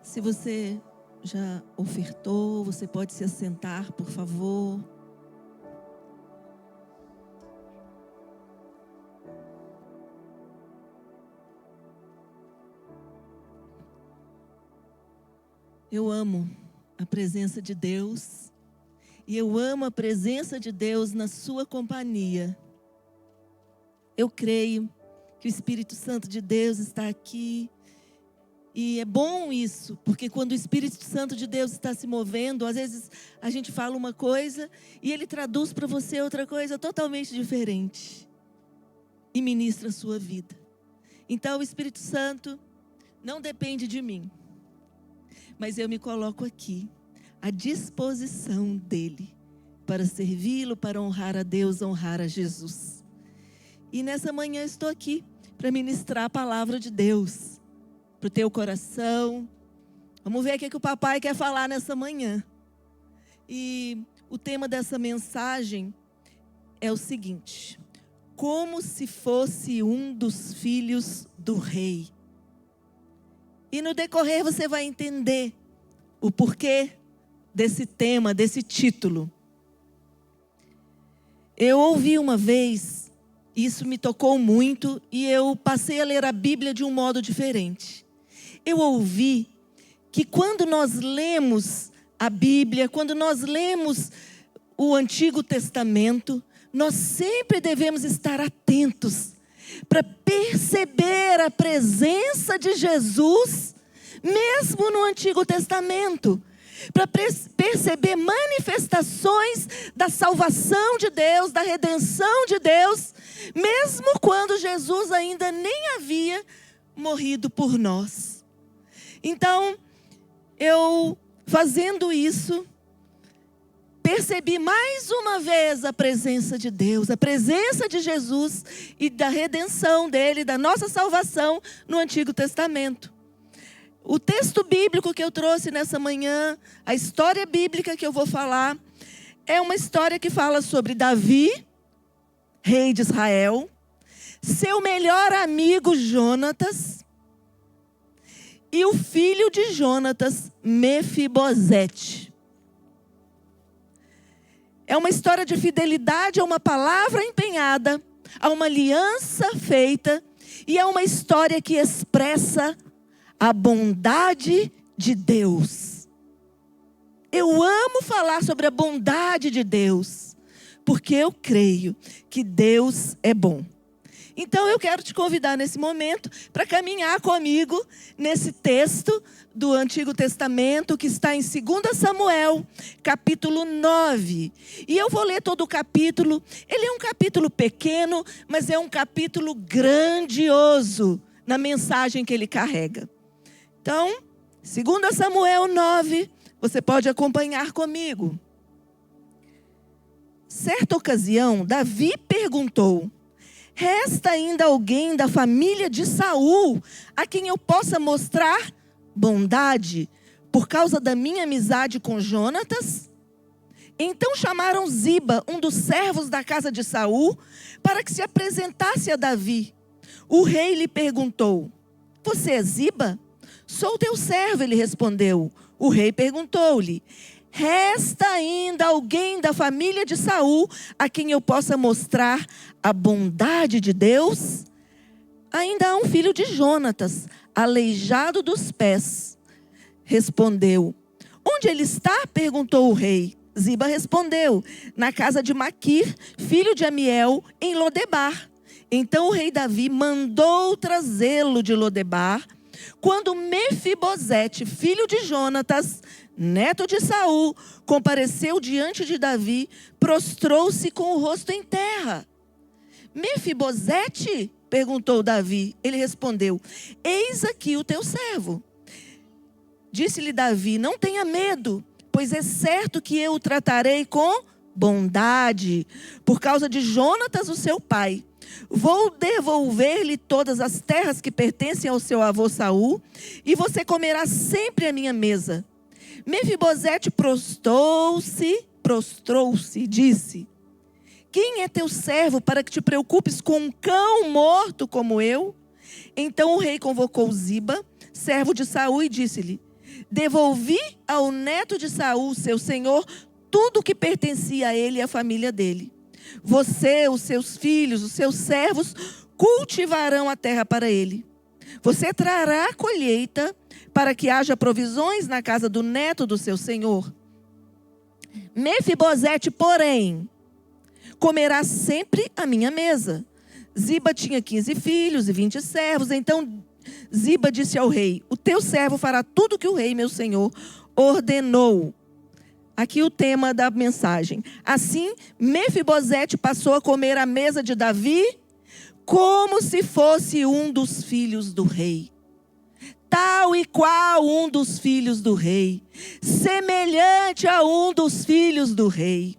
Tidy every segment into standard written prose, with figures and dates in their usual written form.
Se você já ofertou, você pode se assentar, por favor. Eu amo a presença de Deus e eu amo a presença de Deus na sua companhia. Eu creio que o Espírito Santo de Deus está aqui. E é bom isso, porque quando o Espírito Santo de Deus está se movendo, às vezes a gente fala uma coisa e Ele traduz para você outra coisa totalmente diferente. E ministra a sua vida. Então o Espírito Santo não depende de mim. Mas eu me coloco aqui, à disposição dEle, para servi-lo, para honrar a Deus, honrar a Jesus. E nessa manhã estou aqui para ministrar a palavra de Deus para o teu coração. Vamos ver o que o papai quer falar nessa manhã. E o tema dessa mensagem é o seguinte: como se fosse um dos filhos do rei. E no decorrer você vai entender o porquê desse tema, desse título. Eu ouvi uma vez, isso me tocou muito, e eu passei a ler a Bíblia de um modo diferente. Eu ouvi que quando nós lemos a Bíblia, quando nós lemos o Antigo Testamento, nós sempre devemos estar atentos para perceber a presença de Jesus, mesmo no Antigo Testamento, para perceber manifestações da salvação de Deus, da redenção de Deus, mesmo quando Jesus ainda nem havia morrido por nós. Então, eu fazendo isso, percebi mais uma vez a presença de Deus, a presença de Jesus e da redenção dele, da nossa salvação no Antigo Testamento. O texto bíblico que eu trouxe nessa manhã, a história bíblica que eu vou falar, é uma história que fala sobre Davi, rei de Israel, seu melhor amigo Jonatas e o filho de Jonatas, Mefibosete. É uma história de fidelidade a uma palavra empenhada, a uma aliança feita, e é uma história que expressa a bondade de Deus. Eu amo falar sobre a bondade de Deus, porque eu creio que Deus é bom. Então eu quero te convidar nesse momento para caminhar comigo nesse texto do Antigo Testamento que está em 2 Samuel, capítulo 9. E eu vou ler todo o capítulo. Ele é um capítulo pequeno, mas é um capítulo grandioso na mensagem que ele carrega. Então, 2 Samuel 9, você pode acompanhar comigo. Certa ocasião, Davi perguntou: resta ainda alguém da família de Saul a quem eu possa mostrar bondade por causa da minha amizade com Jonatas? Então chamaram Ziba, um dos servos da casa de Saul, para que se apresentasse a Davi. O rei lhe perguntou: você é Ziba? Sou teu servo, ele respondeu. O rei perguntou-lhe: resta ainda alguém da família de Saul a quem eu possa mostrar a bondade de Deus? Ainda há um filho de Jonatas, aleijado dos pés. Respondeu. Onde ele está? Perguntou o rei. Ziba respondeu: na casa de Maquir, filho de Amiel, em Lodebar. Então o rei Davi mandou trazê-lo de Lodebar. Quando Mefibosete, filho de Jonatas, neto de Saul, compareceu diante de Davi, prostrou-se com o rosto em terra. Mefibosete? Perguntou Davi. Ele respondeu: eis aqui o teu servo. Disse-lhe Davi: não tenha medo, pois é certo que eu o tratarei com bondade, por causa de Jonatas, o seu pai. Vou devolver-lhe todas as terras que pertencem ao seu avô Saul, e você comerá sempre à minha mesa. Mefibosete prostrou-se e disse: quem é teu servo para que te preocupes com um cão morto como eu? Então o rei convocou Ziba, servo de Saul, e disse-lhe: Devolvi ao neto de Saul, seu senhor, tudo o que pertencia a ele e à família dele. Você, os seus filhos, os seus servos, cultivarão a terra para ele. Você trará a colheita para que haja provisões na casa do neto do seu senhor. Mefibosete, porém, comerá sempre à minha mesa. Ziba tinha 15 filhos e 20 servos. Então Ziba disse ao rei: o teu servo fará tudo o que o rei, meu senhor, ordenou. Aqui o tema da mensagem. Assim, Mefibosete passou a comer à mesa de Davi como se fosse um dos filhos do rei. Tal e qual um dos filhos do rei. Semelhante a um dos filhos do rei.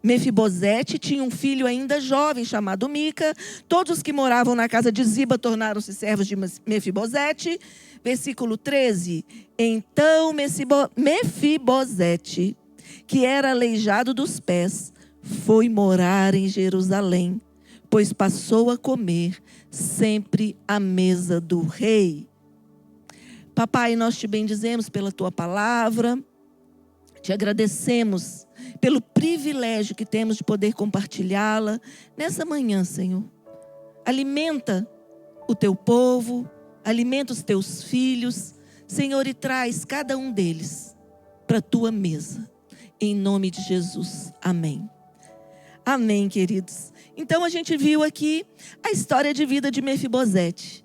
Mefibosete tinha um filho ainda jovem chamado Mica. Todos os que moravam na casa de Ziba tornaram-se servos de Mefibosete. Versículo 13. Então Mefibosete, que era aleijado dos pés, foi morar em Jerusalém, pois passou a comer sempre à mesa do rei. Papai, nós te bendizemos pela tua palavra, te agradecemos pelo privilégio que temos de poder compartilhá-la nessa manhã, Senhor. Alimenta o teu povo, alimenta os teus filhos, Senhor, e traz cada um deles para a tua mesa. Em nome de Jesus. Amém. Amém, queridos. Então a gente viu aqui a história de vida de Mefibosete.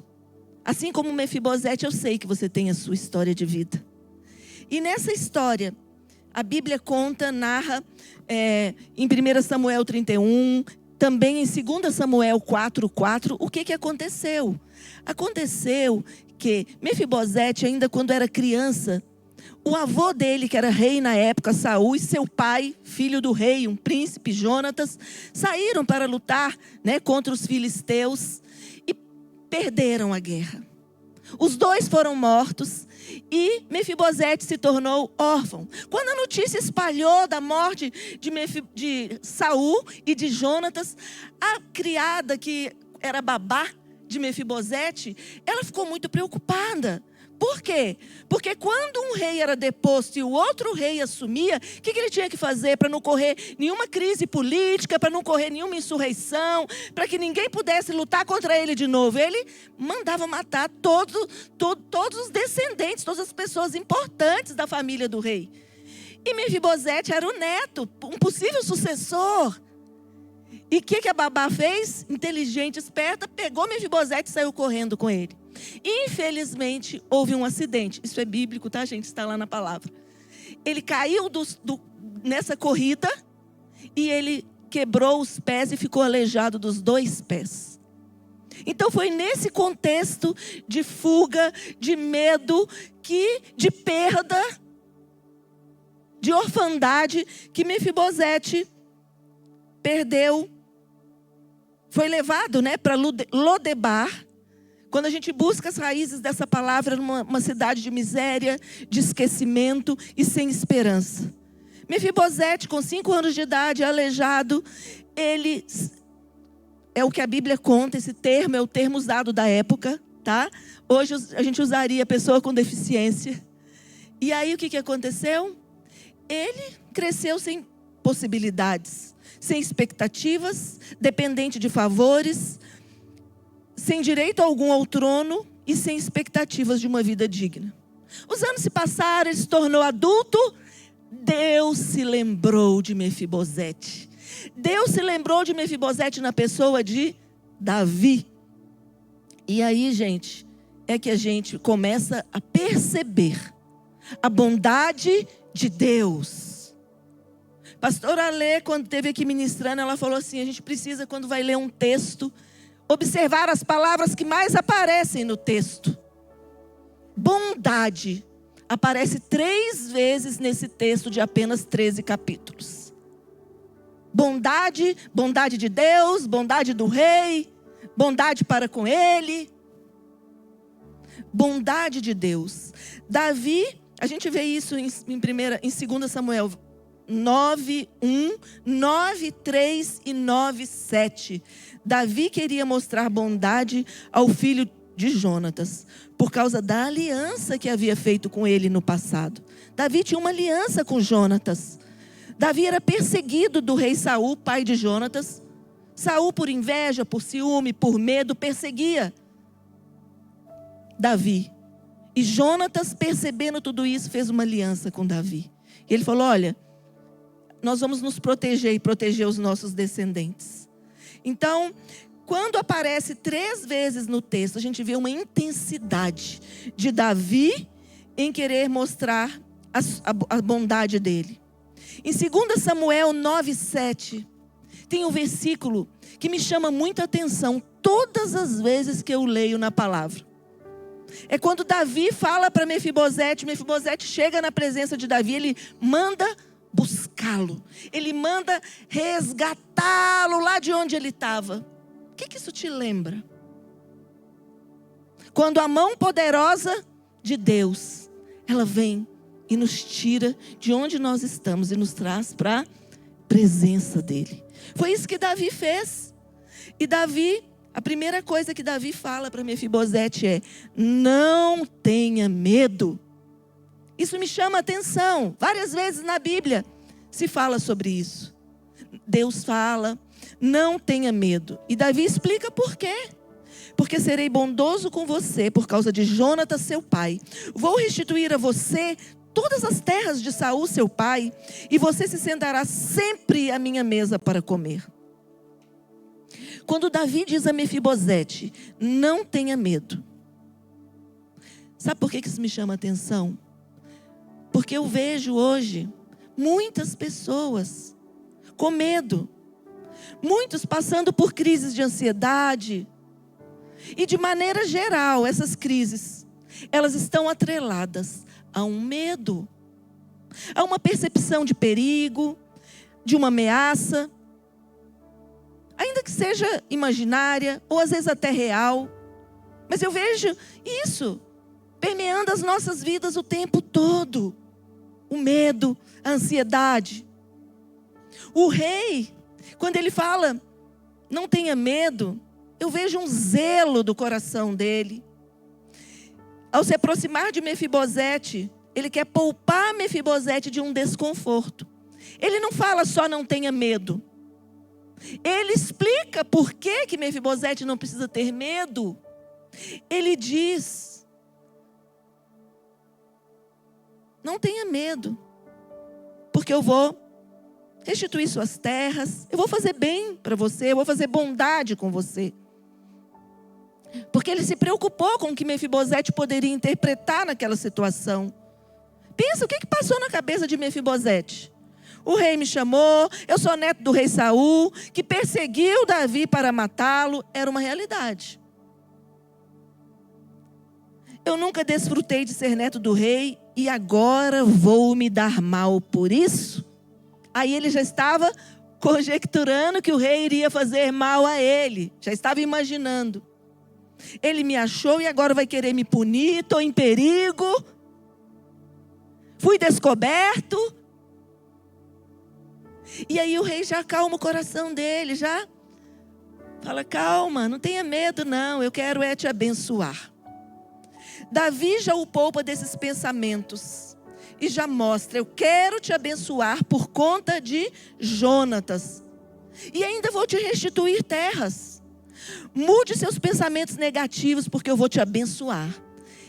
Assim como Mefibosete, eu sei que você tem a sua história de vida. E nessa história, a Bíblia conta, narra em 1 Samuel 31, também em 2 Samuel 4:4, o que aconteceu. Aconteceu que Mefibosete, ainda quando era criança, o avô dele, que era rei na época, Saul, e seu pai, filho do rei, um príncipe, Jonatas, saíram para lutar, contra os filisteus e perderam a guerra. Os dois foram mortos e Mefibosete se tornou órfão. Quando a notícia espalhou da morte de Saul e de Jonatas, a criada, que era babá de Mefibosete, ela ficou muito preocupada. Por quê? Porque quando um rei era deposto e o outro rei assumia, o que ele tinha que fazer para não correr nenhuma crise política, para não correr nenhuma insurreição, para que ninguém pudesse lutar contra ele de novo? Ele mandava matar todos os descendentes, todas as pessoas importantes da família do rei. E Mefibosete era o neto, um possível sucessor. E o que a babá fez? Inteligente, esperta, pegou Mefibosete e saiu correndo com ele. Infelizmente, houve um acidente. Isso é bíblico, tá, gente? Está lá na palavra. Ele caiu nessa corrida e ele quebrou os pés e ficou aleijado dos 2 pés. Então foi nesse contexto de fuga, de medo, de perda, de orfandade, que Mefibosete perdeu. Foi levado, para Lodebar. Quando a gente busca as raízes dessa palavra, numa cidade de miséria, de esquecimento e sem esperança. Mefibosete, com 5 anos de idade, aleijado, ele é o que a Bíblia conta. Esse termo é o termo usado da época, tá? Hoje a gente usaria pessoa com deficiência. E aí o que aconteceu? Ele cresceu sem possibilidades, sem expectativas, dependente de favores, sem direito algum ao trono e sem expectativas de uma vida digna. Os anos se passaram, ele se tornou adulto. Deus se lembrou de Mefibosete. Deus se lembrou de Mefibosete na pessoa de Davi. E aí, gente, é que a gente começa a perceber a bondade de Deus. Pastora Alê, quando esteve aqui ministrando, ela falou assim: a gente precisa, quando vai ler um texto, observar as palavras que mais aparecem no texto. Bondade aparece 3 vezes nesse texto de apenas 13 capítulos. Bondade, bondade de Deus, bondade do rei, bondade para com ele. Bondade de Deus. Davi, a gente vê isso em 2 Samuel 9:1, 9:3 e 9:7. Davi queria mostrar bondade ao filho de Jonatas, por causa da aliança que havia feito com ele no passado. Davi tinha uma aliança com Jonatas. Davi era perseguido do rei Saul, pai de Jonatas. Saul, por inveja, por ciúme, por medo, perseguia Davi. E Jonatas, percebendo tudo isso, fez uma aliança com Davi. E ele falou: olha, nós vamos nos proteger e proteger os nossos descendentes. Então, quando aparece 3 vezes no texto, a gente vê uma intensidade de Davi em querer mostrar a bondade dele. Em 2 Samuel 9:7, tem um versículo que me chama muita atenção todas as vezes que eu leio na palavra. É quando Davi fala para Mefibosete, Mefibosete chega na presença de Davi, ele manda buscá-lo, ele manda resgatá-lo lá de onde ele estava. O que isso te lembra? Quando a mão poderosa de Deus, ela vem e nos tira de onde nós estamos e nos traz para a presença dele. Foi isso que Davi fez. E Davi, a primeira coisa que Davi fala para Mefibosete é: não tenha medo. Isso me chama a atenção. Várias vezes na Bíblia se fala sobre isso. Deus fala: não tenha medo. E Davi explica por quê. Porque serei bondoso com você por causa de Jonatas, seu pai. Vou restituir a você todas as terras de Saul, seu pai, e você se sentará sempre à minha mesa para comer. Quando Davi diz a Mefibosete: não tenha medo. Sabe por que isso me chama a atenção? Porque eu vejo hoje muitas pessoas com medo. Muitos passando por crises de ansiedade. E de maneira geral, essas crises, elas estão atreladas a um medo. A uma percepção de perigo, de uma ameaça. Ainda que seja imaginária, ou às vezes até real. Mas eu vejo isso permeando as nossas vidas o tempo todo. O medo, a ansiedade. O rei, quando ele fala, não tenha medo, eu vejo um zelo do coração dele. Ao se aproximar de Mefibosete, ele quer poupar Mefibosete de um desconforto. Ele não fala só não tenha medo. Ele explica por que Mefibosete não precisa ter medo. Ele diz: não tenha medo, porque eu vou restituir suas terras, eu vou fazer bem para você, eu vou fazer bondade com você. Porque ele se preocupou com o que Mefibosete poderia interpretar naquela situação. Pensa, o que passou na cabeça de Mefibosete? O rei me chamou, eu sou neto do rei Saul, que perseguiu Davi para matá-lo. Era uma realidade. Eu nunca desfrutei de ser neto do rei e agora vou me dar mal por isso? Aí ele já estava conjecturando que o rei iria fazer mal a ele. Já estava imaginando. Ele me achou e agora vai querer me punir, estou em perigo. Fui descoberto. E aí o rei já acalma o coração dele, já fala: calma, não tenha medo não, eu quero te abençoar. Davi já o poupa desses pensamentos e já mostra: eu quero te abençoar por conta de Jonatas. E ainda vou te restituir terras. Mude seus pensamentos negativos, porque eu vou te abençoar.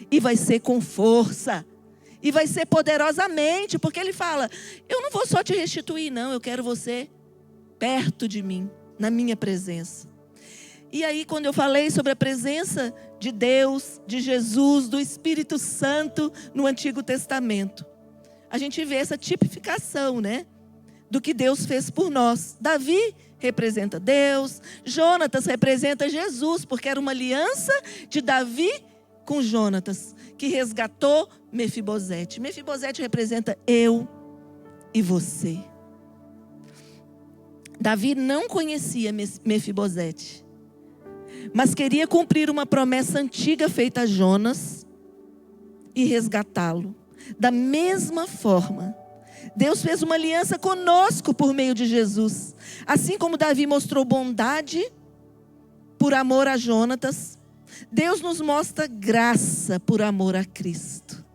E vai ser com força. E vai ser poderosamente, porque ele fala: eu não vou só te restituir não, eu quero você perto de mim, na minha presença. E aí, quando eu falei sobre a presença de Deus, de Jesus, do Espírito Santo no Antigo Testamento, a gente vê essa tipificação, né? Do que Deus fez por nós. Davi representa Deus, Jonatas representa Jesus, porque era uma aliança de Davi com Jonatas, que resgatou Mefibosete. Mefibosete representa eu e você. Davi não conhecia Mefibosete, mas queria cumprir uma promessa antiga feita a Jonas e resgatá-lo. Da mesma forma, Deus fez uma aliança conosco por meio de Jesus. Assim como Davi mostrou bondade por amor a Jonatas, Deus nos mostra graça por amor a Cristo.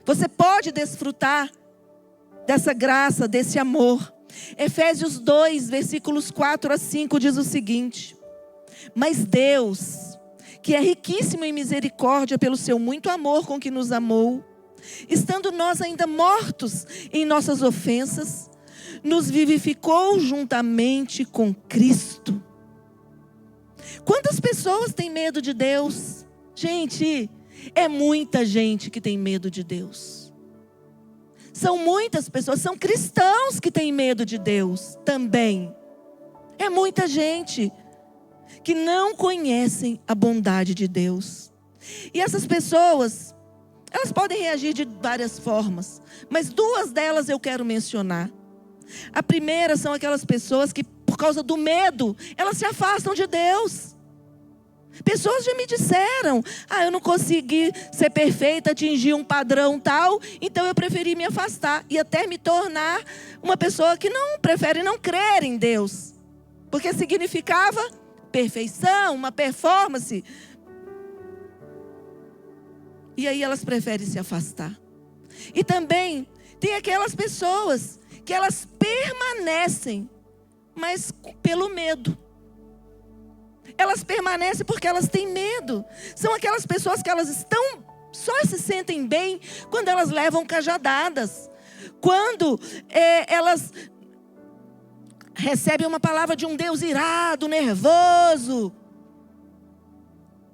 Você pode desfrutar dessa graça, desse amor. Efésios 2, versículos 4 a 5 diz o seguinte: mas Deus, que é riquíssimo em misericórdia pelo seu muito amor com que nos amou, estando nós ainda mortos em nossas ofensas, nos vivificou juntamente com Cristo. Quantas pessoas têm medo de Deus? Gente, é muita gente que tem medo de Deus. São muitas pessoas, são cristãos que têm medo de Deus também. É muita gente que não conhecem a bondade de Deus. E essas pessoas, elas podem reagir de várias formas, mas duas delas eu quero mencionar. A primeira são aquelas pessoas que, por causa do medo, elas se afastam de Deus. Pessoas já me disseram: eu não consegui ser perfeita, atingir um padrão tal, então eu preferi me afastar e até me tornar uma pessoa que não prefere não crer em Deus, porque significava perfeição, uma performance. E aí elas preferem se afastar. E também tem aquelas pessoas que elas permanecem, mas pelo medo. Elas permanecem porque elas têm medo. São aquelas pessoas que elas só se sentem bem quando elas levam cajadadas. Quando elas recebem uma palavra de um Deus irado, nervoso.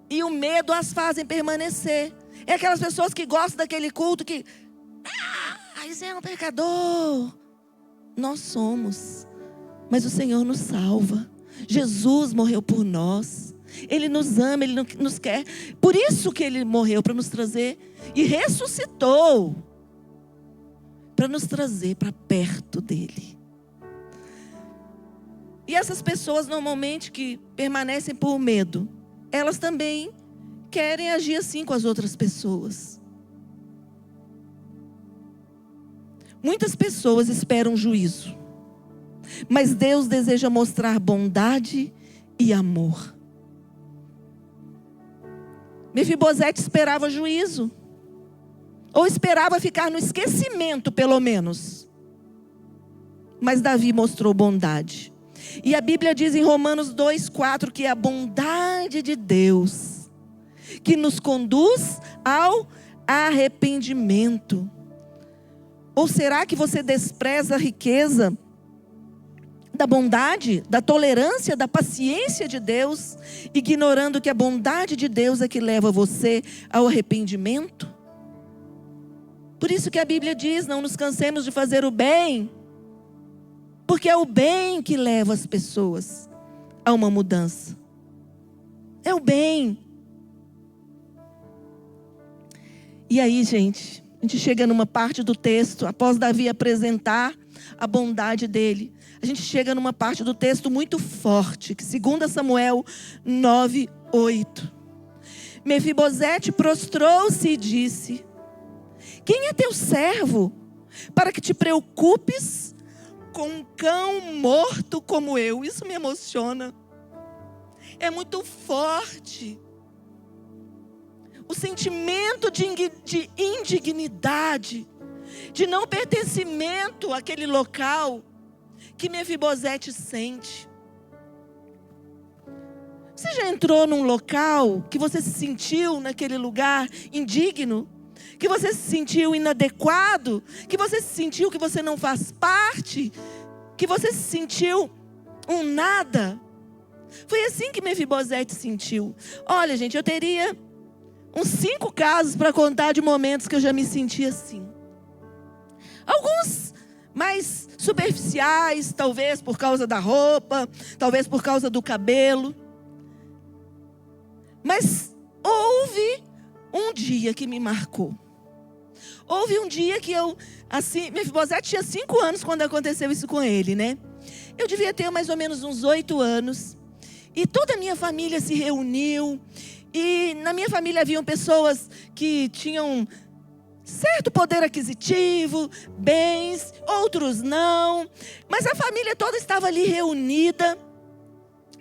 E o medo as fazem permanecer. É aquelas pessoas que gostam daquele culto que... isso é um pecador. Nós somos. Mas o Senhor nos salva. Jesus morreu por nós. Ele nos ama, Ele nos quer. Por isso que Ele morreu, para nos trazer. E ressuscitou. Para nos trazer para perto dEle. E essas pessoas normalmente que permanecem por medo, elas também querem agir assim com as outras pessoas. Muitas pessoas esperam juízo, mas Deus deseja mostrar bondade e amor. Mefibosete esperava juízo, ou esperava ficar no esquecimento pelo menos. Mas Davi mostrou bondade. E a Bíblia diz em Romanos 2,4 que é a bondade de Deus que nos conduz ao arrependimento. Ou será que você despreza a riqueza da bondade, da tolerância, da paciência de Deus, ignorando que a bondade de Deus é que leva você ao arrependimento? Por isso que a Bíblia diz: não nos cansemos de fazer o bem, porque é o bem que leva as pessoas a uma mudança. É o bem. E aí, gente, a gente chega numa parte do texto, após Davi apresentar a bondade dele, a gente chega numa parte do texto muito forte, que 2 Samuel 9:8. Mefibosete prostrou-se e disse: quem é teu servo para que te preocupes com um cão morto como eu? Isso me emociona. É muito forte. O sentimento de indignidade, de não pertencimento àquele local que Mefibosete sente. Você já entrou num local que você se sentiu naquele lugar indigno? Que você se sentiu inadequado? Que você se sentiu que você não faz parte? Que você se sentiu um nada? Foi assim que Mefibosete sentiu. Olha, gente, eu teria uns 5 casos para contar de momentos que eu já me senti assim. Alguns mais superficiais, talvez por causa da roupa, talvez por causa do cabelo. Mas houve um dia que me marcou. Houve um dia que Mefibosete tinha 5 anos quando aconteceu isso com ele, né? Eu devia ter mais ou menos uns 8 anos. E toda a minha família se reuniu. E na minha família haviam pessoas que tinham certo poder aquisitivo, bens, outros não. Mas a família toda estava ali reunida.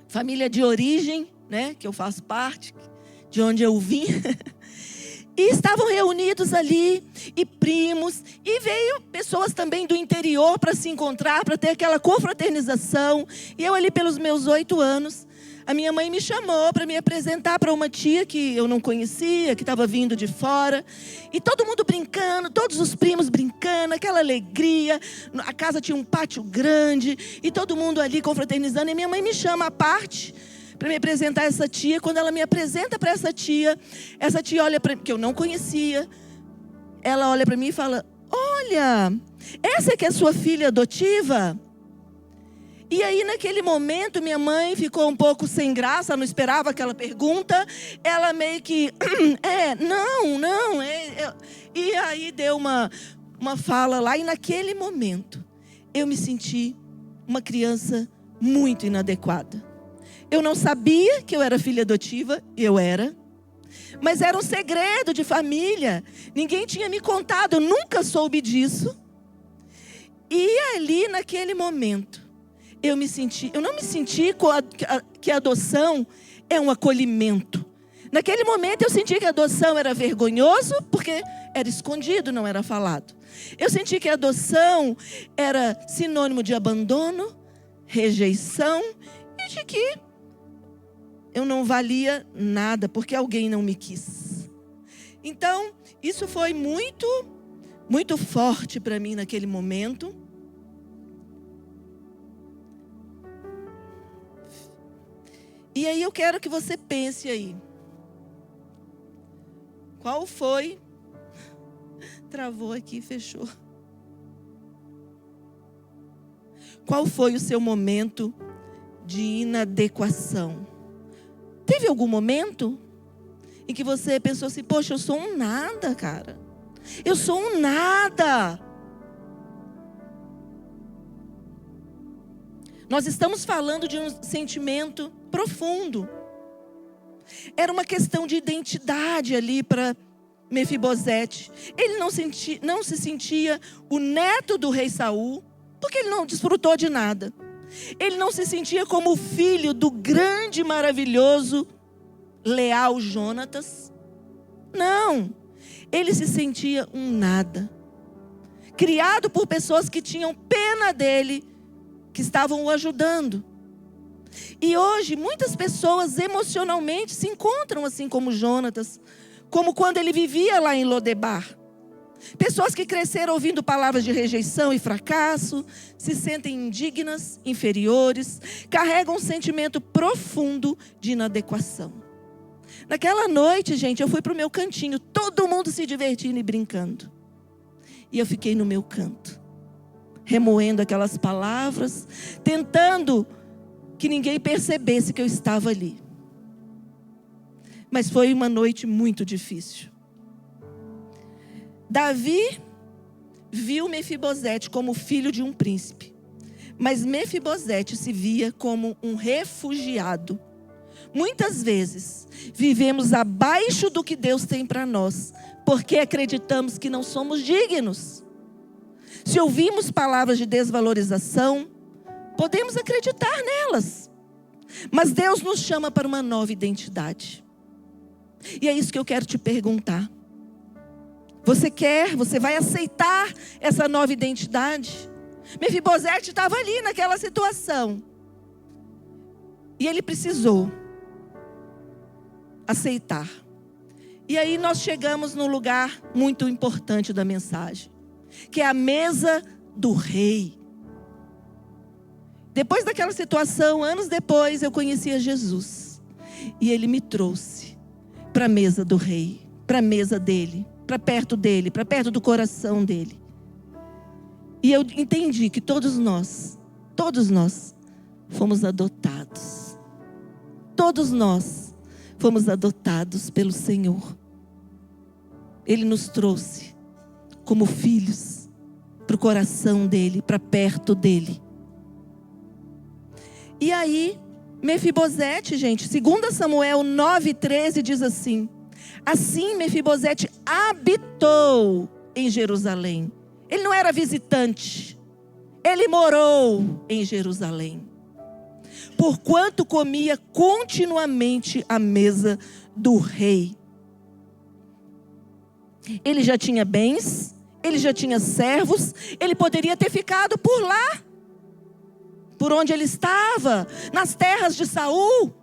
Família de origem, né, que eu faço parte, de onde eu vim. E estavam reunidos ali, e primos, e veio pessoas também do interior para se encontrar, para ter aquela confraternização. E eu ali pelos meus 8 anos, a minha mãe me chamou para me apresentar para uma tia que eu não conhecia, que estava vindo de fora. E todo mundo brincando, todos os primos brincando, aquela alegria. A casa tinha um pátio grande, e todo mundo ali confraternizando. E minha mãe me chama à parte para me apresentar essa tia. Quando ela me apresenta para essa tia olha para mim, que eu não conhecia. Ela olha para mim e fala: olha, essa que é sua filha adotiva? E aí naquele momento minha mãe ficou um pouco sem graça, não esperava aquela pergunta. Ela meio que, não. E aí deu uma fala lá, e naquele momento eu me senti uma criança muito inadequada. Eu não sabia que eu era filha adotiva, eu era. Mas era um segredo de família. Ninguém tinha me contado, eu nunca soube disso. E ali, naquele momento, eu não me senti que a adoção é um acolhimento. Naquele momento eu senti que a adoção era vergonhoso, porque era escondido, não era falado. Eu senti que a adoção era sinônimo de abandono, rejeição, e de que eu não valia nada, porque alguém não me quis. Então, isso foi muito, muito forte para mim naquele momento. E aí eu quero que você pense aí. Qual foi? Travou aqui, fechou. Qual foi o seu momento de inadequação? Teve algum momento em que você pensou assim: poxa, eu sou um nada, cara. Eu sou um nada. Nós estamos falando de um sentimento profundo. Era uma questão de identidade ali para Mefibosete. Ele não se sentia o neto do rei Saul, porque ele não desfrutou de nada. Ele não se sentia como o filho do grande, maravilhoso, leal Jonatas. Não, ele se sentia um nada. Criado por pessoas que tinham pena dele, que estavam o ajudando. E hoje muitas pessoas emocionalmente se encontram assim como Jonatas, como quando ele vivia lá em Lodebar. Pessoas que cresceram ouvindo palavras de rejeição e fracasso, se sentem indignas, inferiores, carregam um sentimento profundo de inadequação. Naquela noite, gente, eu fui para o meu cantinho, todo mundo se divertindo e brincando. E eu fiquei no meu canto, remoendo aquelas palavras, tentando que ninguém percebesse que eu estava ali. Mas foi uma noite muito difícil. Davi viu Mefibosete como filho de um príncipe, mas Mefibosete se via como um refugiado. Muitas vezes vivemos abaixo do que Deus tem para nós, porque acreditamos que não somos dignos. Se ouvimos palavras de desvalorização, podemos acreditar nelas, mas Deus nos chama para uma nova identidade. E é isso que eu quero te perguntar. Você vai aceitar essa nova identidade? Mefibosete estava ali naquela situação. E ele precisou aceitar. E aí nós chegamos no lugar muito importante da mensagem, que é a mesa do rei. Depois daquela situação, anos depois, eu conhecia Jesus. E ele me trouxe para a mesa do rei, para a mesa dele, para perto dele, para perto do coração dele. E eu entendi que todos nós fomos adotados. Todos nós fomos adotados pelo Senhor. Ele nos trouxe como filhos para o coração dele, para perto dele. E aí, Mefibosete, gente, 2 Samuel 9,13 diz assim: assim Mefibosete habitou em Jerusalém. Ele não era visitante, ele morou em Jerusalém. porquanto comia continuamente à mesa do rei. Ele já tinha bens, ele já tinha servos, ele poderia ter ficado por lá, por onde ele estava, nas terras de Saul.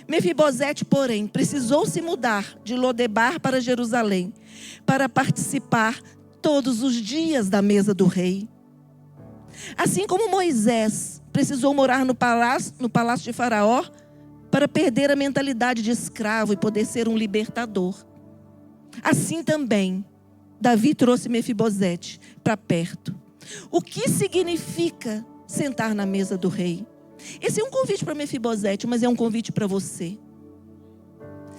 Mefibosete, porém, precisou se mudar de Lodebar para Jerusalém, para participar todos os dias da mesa do rei. Assim como Moisés precisou morar no palácio de Faraó, para perder a mentalidade de escravo e poder ser um libertador. Assim também, Davi trouxe Mefibosete para perto. O que significa sentar na mesa do rei? Esse é um convite para Mefibosete, mas é um convite para você.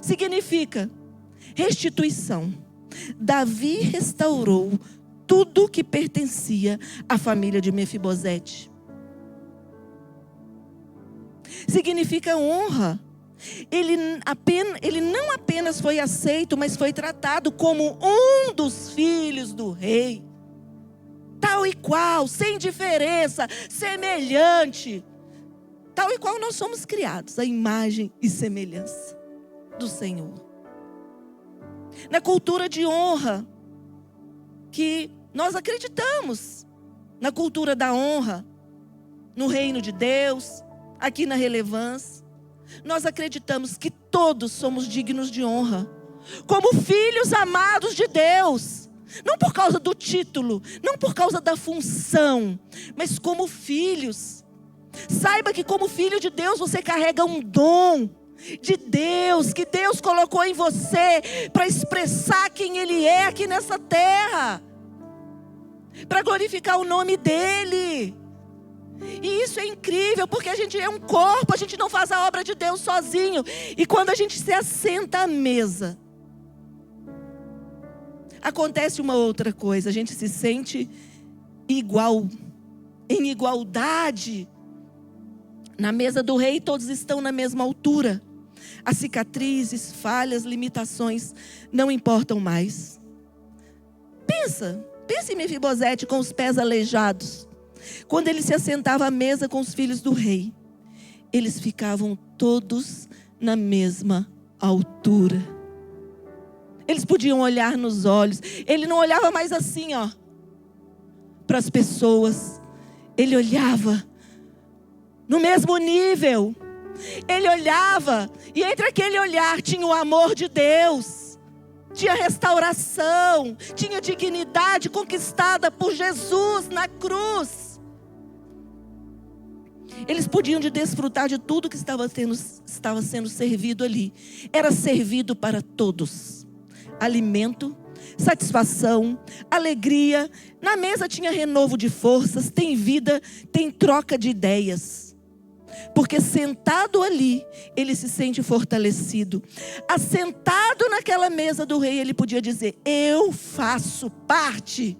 Significa restituição. Davi restaurou tudo que pertencia à família de Mefibosete. Significa honra. Ele não apenas foi aceito, mas foi tratado como um dos filhos do rei. Tal e qual, sem diferença, semelhante. Tal e qual nós somos criados, a imagem e semelhança do Senhor. Na cultura de honra, que nós acreditamos, na cultura da honra, no reino de Deus, aqui na relevância, nós acreditamos que todos somos dignos de honra, como filhos amados de Deus, não por causa do título, não por causa da função, mas como filhos. Saiba que como filho de Deus você carrega um dom de Deus, que Deus colocou em você para expressar quem Ele é aqui nessa terra, para glorificar o nome dEle. E isso é incrível, porque a gente é um corpo, a gente não faz a obra de Deus sozinho. E quando a gente se assenta à mesa, acontece uma outra coisa, a gente se sente igual, em igualdade. Na mesa do rei todos estão na mesma altura. As cicatrizes, falhas, limitações não importam mais. Pensa em Mefibosete com os pés aleijados. Quando ele se assentava à mesa com os filhos do rei, eles ficavam todos na mesma altura. Eles podiam olhar nos olhos. Ele não olhava mais assim, para as pessoas. Ele olhava no mesmo nível. Ele olhava, e entre aquele olhar tinha o amor de Deus, tinha restauração, tinha dignidade conquistada por Jesus na cruz. Eles podiam desfrutar de tudo que estava sendo servido ali. Era servido para todos. Alimento, satisfação, alegria. Na mesa tinha renovo de forças, tem vida, tem troca de ideias. Porque sentado ali, ele se sente fortalecido. Assentado naquela mesa do rei, ele podia dizer: eu faço parte.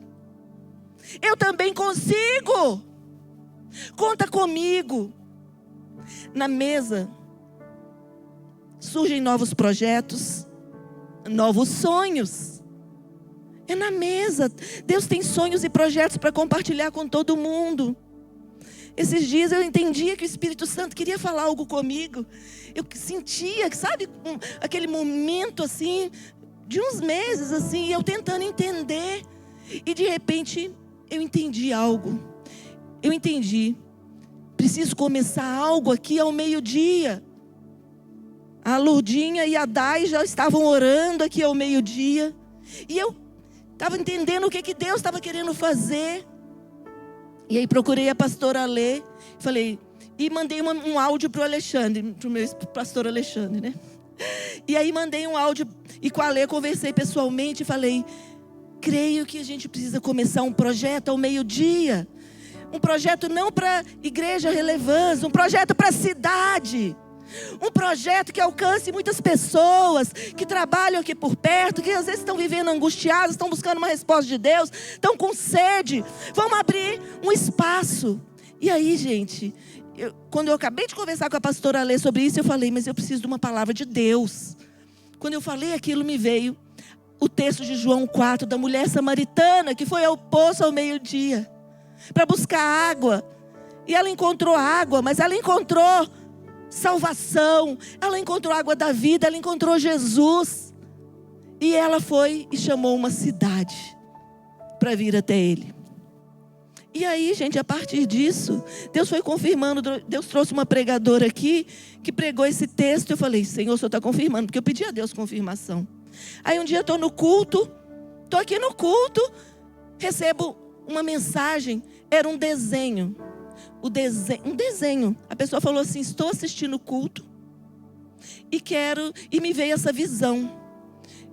Eu também consigo. Conta comigo. Na mesa surgem novos projetos, novos sonhos. É na mesa. Deus tem sonhos e projetos para compartilhar com todo mundo. Esses dias eu entendia que o Espírito Santo queria falar algo comigo. Eu sentia, sabe, aquele momento assim, de uns meses assim, eu tentando entender. E de repente eu entendi algo. Eu entendi. Preciso começar algo aqui ao meio-dia. A Lourdinha e a Dai já estavam orando aqui ao meio-dia. E eu estava entendendo o que Deus estava querendo fazer. E aí procurei a pastora Alê. Falei, e mandei um áudio para o Alexandre, para o meu pastor Alexandre, né? E aí mandei um áudio e com a Alê conversei pessoalmente e falei: creio que a gente precisa começar um projeto ao meio-dia. Um projeto não para igreja relevância, um projeto para a cidade. Um projeto que alcance muitas pessoas que trabalham aqui por perto, que às vezes estão vivendo angustiadas, estão buscando uma resposta de Deus, estão com sede. Vamos abrir um espaço. E aí, gente, quando eu acabei de conversar com a pastora Alê sobre isso, eu falei: mas eu preciso de uma palavra de Deus. Quando eu falei aquilo, me veio o texto de João 4, da mulher samaritana, que foi ao poço ao meio-dia para buscar água. E ela encontrou água, mas ela encontrou salvação. Ela encontrou a água da vida, ela encontrou Jesus. E ela foi e chamou uma cidade para vir até ele. E aí, gente, a partir disso, Deus foi confirmando. Deus trouxe uma pregadora aqui que pregou esse texto. Eu falei, Senhor, o Senhor está confirmando, porque eu pedi a Deus confirmação. Aí um dia eu estou no culto, estou aqui no culto, recebo uma mensagem, era um desenho. Um desenho. A pessoa falou assim, estou assistindo o culto e me veio essa visão.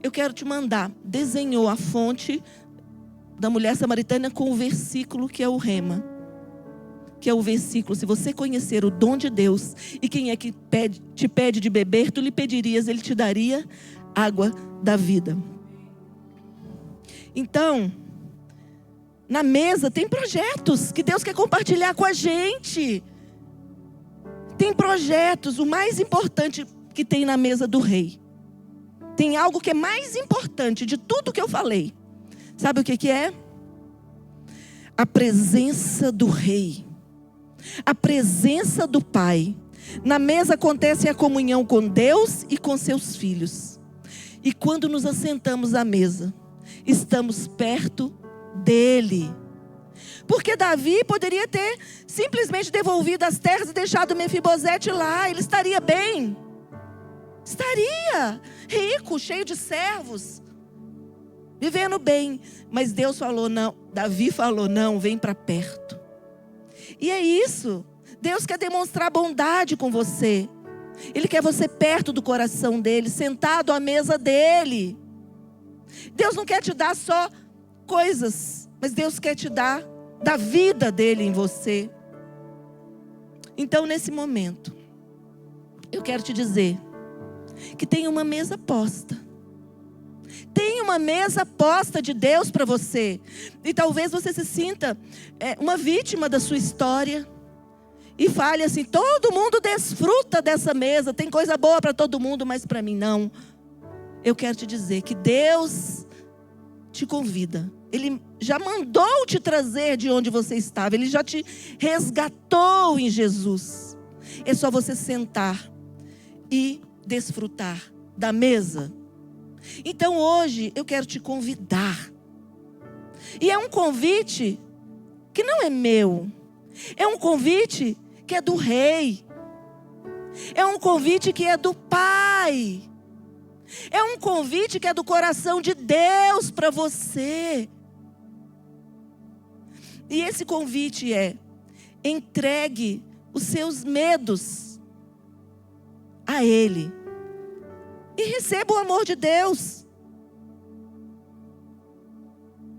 Eu quero te mandar. Desenhou a fonte da mulher samaritana com o versículo que é o rema. Que é o versículo, se você conhecer o dom de Deus e quem é que te pede de beber, tu lhe pedirias, ele te daria água da vida. Então, na mesa tem projetos que Deus quer compartilhar com a gente. Tem projetos, o mais importante que tem na mesa do rei. Tem algo que é mais importante de tudo que eu falei. Sabe o que é? A presença do rei. A presença do Pai. Na mesa acontece a comunhão com Deus e com seus filhos. E quando nos assentamos à mesa, estamos perto dele. Porque Davi poderia ter simplesmente devolvido as terras e deixado Mefibosete lá. Ele estaria bem. Estaria rico, cheio de servos, vivendo bem. Mas Deus falou não. Davi falou não, vem para perto. E é isso. Deus quer demonstrar bondade com você. Ele quer você perto do coração dele, sentado à mesa dele. Deus não quer te dar só coisas, mas Deus quer te dar da vida dele em você. Então, nesse momento, eu quero te dizer que tem uma mesa posta. Tem uma mesa posta de Deus para você. E talvez você se sinta uma vítima da sua história. E fale assim, todo mundo desfruta dessa mesa. Tem coisa boa para todo mundo, mas para mim não. Eu quero te dizer que Deus te convida. Ele já mandou te trazer de onde você estava. Ele já te resgatou em Jesus. É só você sentar e desfrutar da mesa. Então hoje eu quero te convidar. E é um convite que não é meu. É um convite que é do rei. É um convite que é do Pai. É um convite que é do coração de Deus para você. E esse convite é: entregue os seus medos a Ele. E receba o amor de Deus.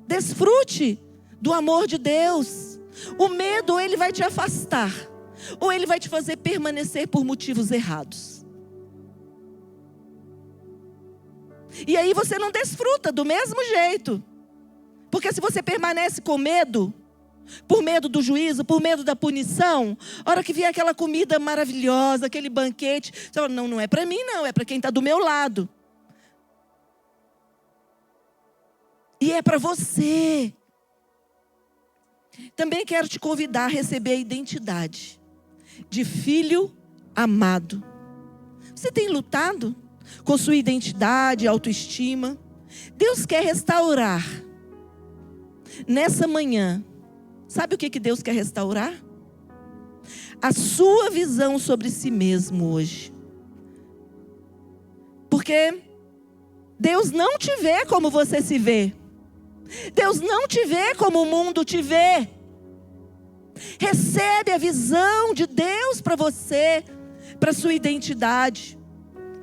Desfrute do amor de Deus. O medo, ele vai te afastar. Ou ele vai te fazer permanecer por motivos errados. E aí você não desfruta do mesmo jeito. Porque se você permanece com medo, por medo do juízo, por medo da punição, a hora que vier aquela comida maravilhosa, aquele banquete, você fala, não, não é para mim não, é para quem está do meu lado. E é para você. Também quero te convidar a receber a identidade de filho amado. Você tem lutado com sua identidade, autoestima? Deus quer restaurar. Nessa manhã, sabe o que Deus quer restaurar? A sua visão sobre si mesmo hoje. Porque Deus não te vê como você se vê. Deus não te vê como o mundo te vê. Recebe a visão de Deus para você, para sua identidade,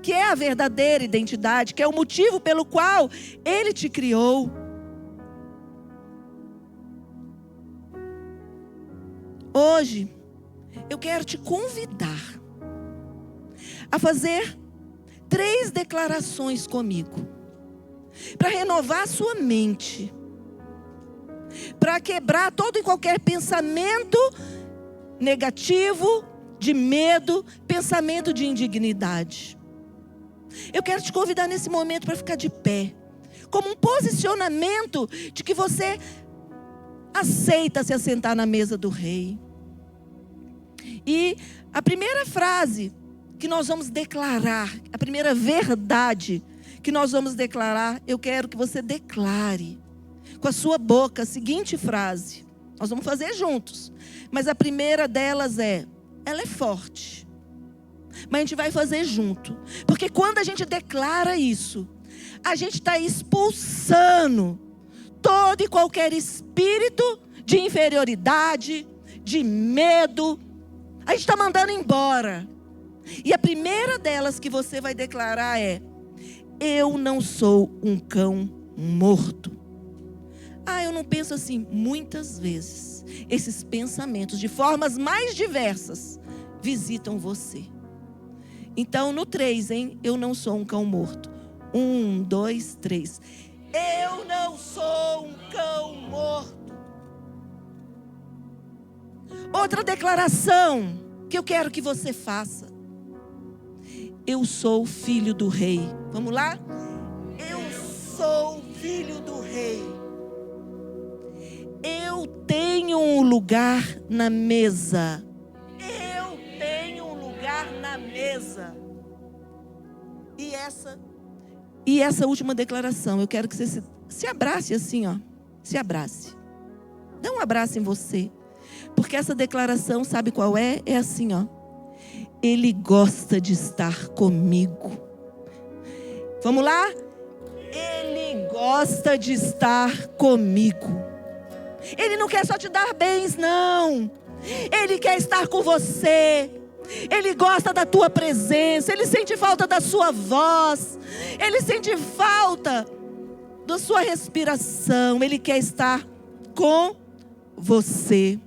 que é a verdadeira identidade, que é o motivo pelo qual Ele te criou. Hoje, eu quero te convidar a fazer 3 declarações comigo, para renovar a sua mente, para quebrar todo e qualquer pensamento negativo, de medo, pensamento de indignidade. Eu quero te convidar nesse momento para ficar de pé, como um posicionamento de que você aceita se assentar na mesa do rei. E a primeira frase que nós vamos declarar, a primeira verdade que nós vamos declarar, eu quero que você declare com a sua boca a seguinte frase. Nós vamos fazer juntos. Mas a primeira delas ela é forte. Mas a gente vai fazer junto. Porque quando a gente declara isso, a gente está expulsando todo e qualquer espírito de inferioridade, de medo. A gente está mandando embora. E a primeira delas que você vai declarar eu não sou um cão morto. Eu não penso assim. Muitas vezes, esses pensamentos, de formas mais diversas, visitam você. Então, no 3, eu não sou um cão morto. 1, 2, 3. Eu não sou um cão morto. Outra declaração que eu quero que você faça. Eu sou filho do rei. Vamos lá? Eu sou filho do rei. Eu tenho um lugar na mesa. Eu tenho um lugar na mesa. E essa última declaração, eu quero que você se abrace assim, ó. Se abrace. Dá um abraço em você. Porque essa declaração, sabe qual é? É assim, ó. Ele gosta de estar comigo. Vamos lá? Ele gosta de estar comigo. Ele não quer só te dar bens, não. Ele quer estar com você. Ele gosta da tua presença. Ele sente falta da sua voz. Ele sente falta da sua respiração. Ele quer estar com você.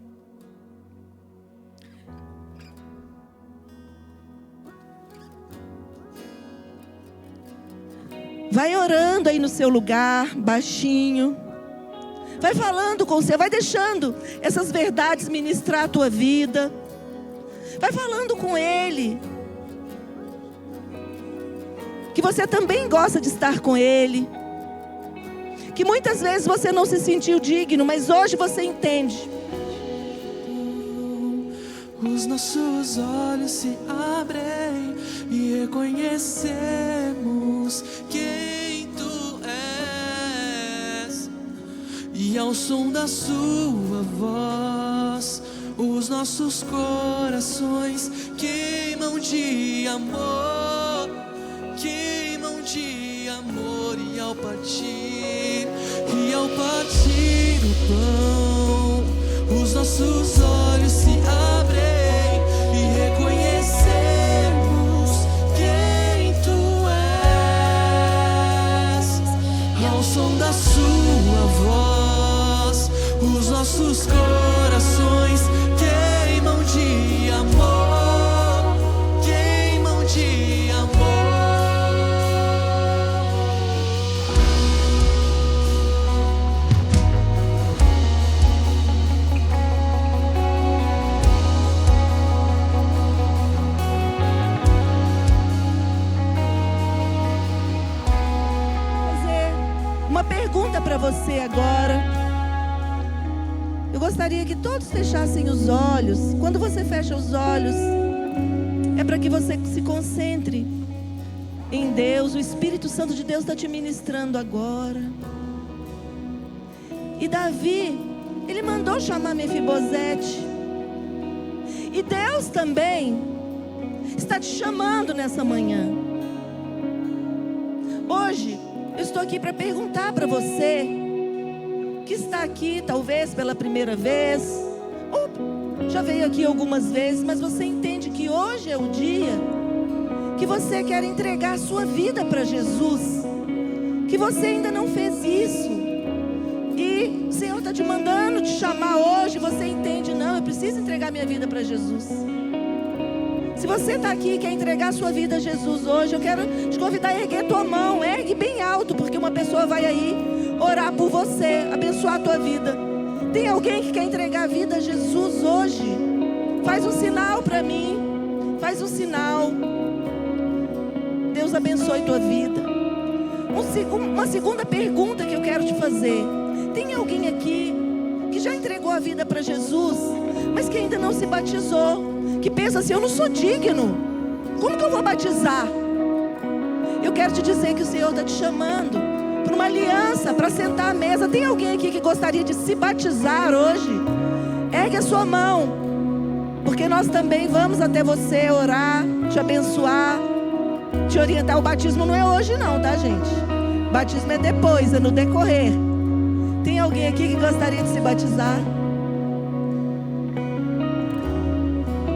Vai orando aí no seu lugar, baixinho. Vai falando com você, vai deixando essas verdades ministrar a tua vida. Vai falando com Ele. Que você também gosta de estar com Ele. Que muitas vezes você não se sentiu digno, mas hoje você entende. Os nossos olhos se abrem e reconhecemos quem Tu és. E ao som da Sua voz, os nossos corações queimam de amor, queimam de amor. E ao partir o pão, os nossos olhos se abrem e reconhecemos quem Tu és. Ao som da Sua voz, os nossos corações queimam de amor, queimam de amor. Uma pergunta para você agora. Eu gostaria que todos fechassem os olhos. Quando você fecha os olhos, é para que você se concentre em Deus. O Espírito Santo de Deus está te ministrando agora. E Davi, ele mandou chamar Mefibosete. E Deus também está te chamando nessa manhã. Hoje, eu estou aqui para perguntar para você que está aqui talvez pela primeira vez, ou já veio aqui algumas vezes, mas você entende que hoje é o dia que você quer entregar a sua vida para Jesus, que você ainda não fez isso, e o Senhor está te mandando te chamar hoje. Você entende, não, eu preciso entregar minha vida para Jesus. Se você está aqui e quer entregar a sua vida a Jesus hoje, eu quero te convidar a erguer tua mão. Ergue bem alto, porque uma pessoa vai aí orar por você, abençoar a tua vida. Tem alguém que quer entregar a vida a Jesus hoje? Faz um sinal para mim. Faz um sinal. Deus abençoe tua vida. Uma segunda pergunta que eu quero te fazer. Tem alguém aqui que já entregou a vida para Jesus, mas que ainda não se batizou, que pensa assim: eu não sou digno, como que eu vou batizar? Eu quero te dizer que o Senhor está te chamando para uma aliança, para sentar à mesa. Tem alguém aqui que gostaria de se batizar hoje? Ergue a sua mão, porque nós também vamos até você orar, te abençoar, te orientar. O batismo não é hoje não, tá, gente? O batismo é depois, é no decorrer. Tem alguém aqui que gostaria de se batizar?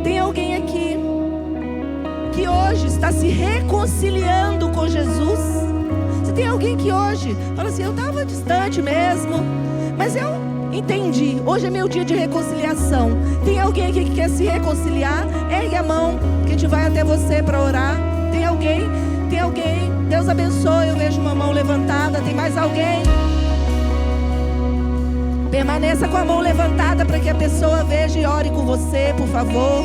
Tem alguém aqui que hoje está se reconciliando com Jesus? Se tem alguém que hoje fala assim: eu estava distante mesmo, mas eu entendi, hoje é meu dia de reconciliação. Tem alguém aqui que quer se reconciliar? Ergue a mão, que a gente vai até você para orar. Tem alguém? Tem alguém? Deus abençoe, eu vejo uma mão levantada. Tem mais alguém? Permaneça com a mão levantada para que a pessoa veja e ore com você, por favor.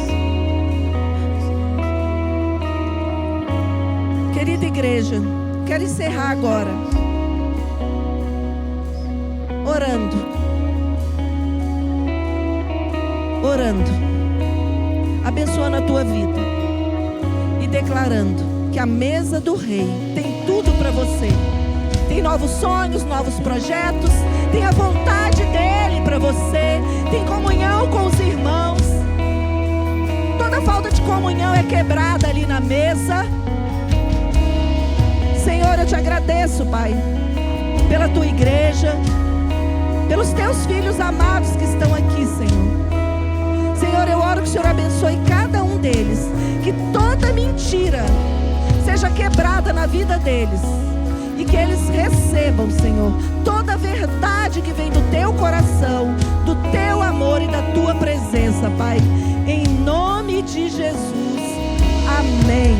Querida igreja, quero encerrar agora orando, abençoando a tua vida e declarando que a mesa do Rei tem tudo para você. Tem novos sonhos, novos projetos, tem a vontade dele para você, tem comunhão com os irmãos. Toda falta de comunhão é quebrada ali na mesa. Senhor, eu te agradeço, Pai, pela tua igreja, pelos teus filhos amados que estão aqui, Senhor. Senhor, eu oro que o Senhor abençoe cada um deles, que toda mentira seja quebrada na vida deles e que eles recebam, Senhor, toda a verdade que vem do teu coração, do teu amor e da tua presença, Pai, em nome de Jesus. Amém.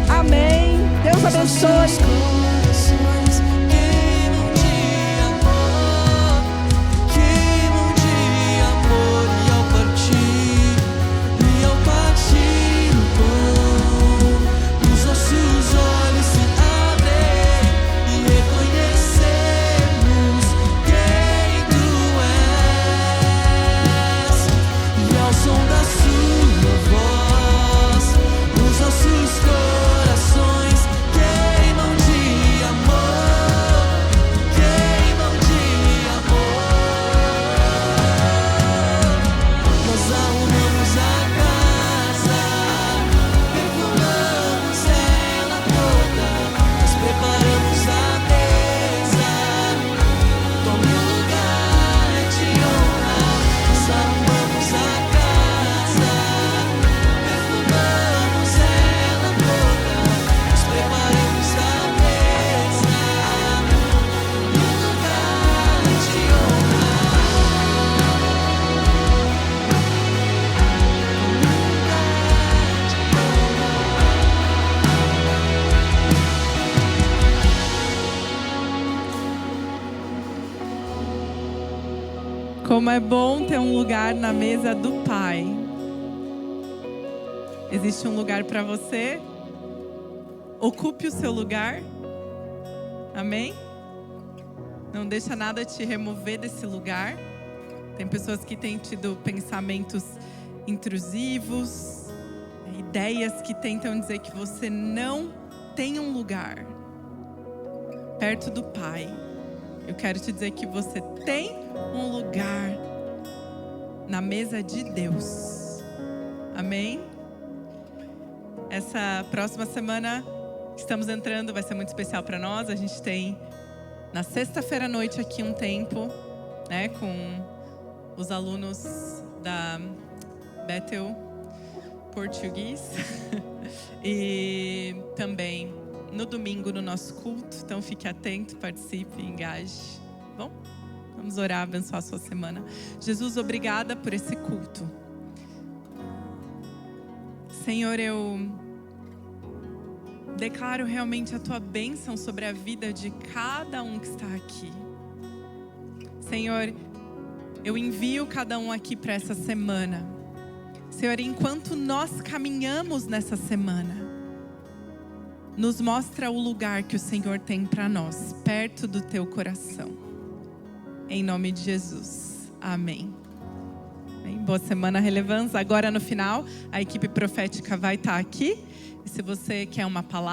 Amém. Deus abençoe. Como é bom ter um lugar na mesa do Pai. Existe um lugar para você? Ocupe o seu lugar. Amém? Não deixa nada te remover desse lugar. Tem pessoas que têm tido pensamentos intrusivos, ideias que tentam dizer que você não tem um lugar perto do Pai. Eu quero te dizer que você tem um lugar na mesa de Deus. Amém? Essa próxima semana que estamos entrando vai ser muito especial para nós. A gente tem na sexta-feira à noite aqui um tempo, né, com os alunos da Bethel Português e também no domingo no nosso culto. Então fique atento, participe, engaje. Bom, vamos orar, abençoar a sua semana. Jesus, obrigada por esse culto. Senhor, eu declaro realmente a tua bênção sobre a vida de cada um que está aqui. Senhor, eu envio cada um aqui para essa semana. Senhor, enquanto nós caminhamos nessa semana, nos mostra o lugar que o Senhor tem para nós, perto do teu coração. Em nome de Jesus. Amém. Bem, boa semana, Relevância. Agora no final, a equipe profética vai estar aqui. E se você quer uma palavra,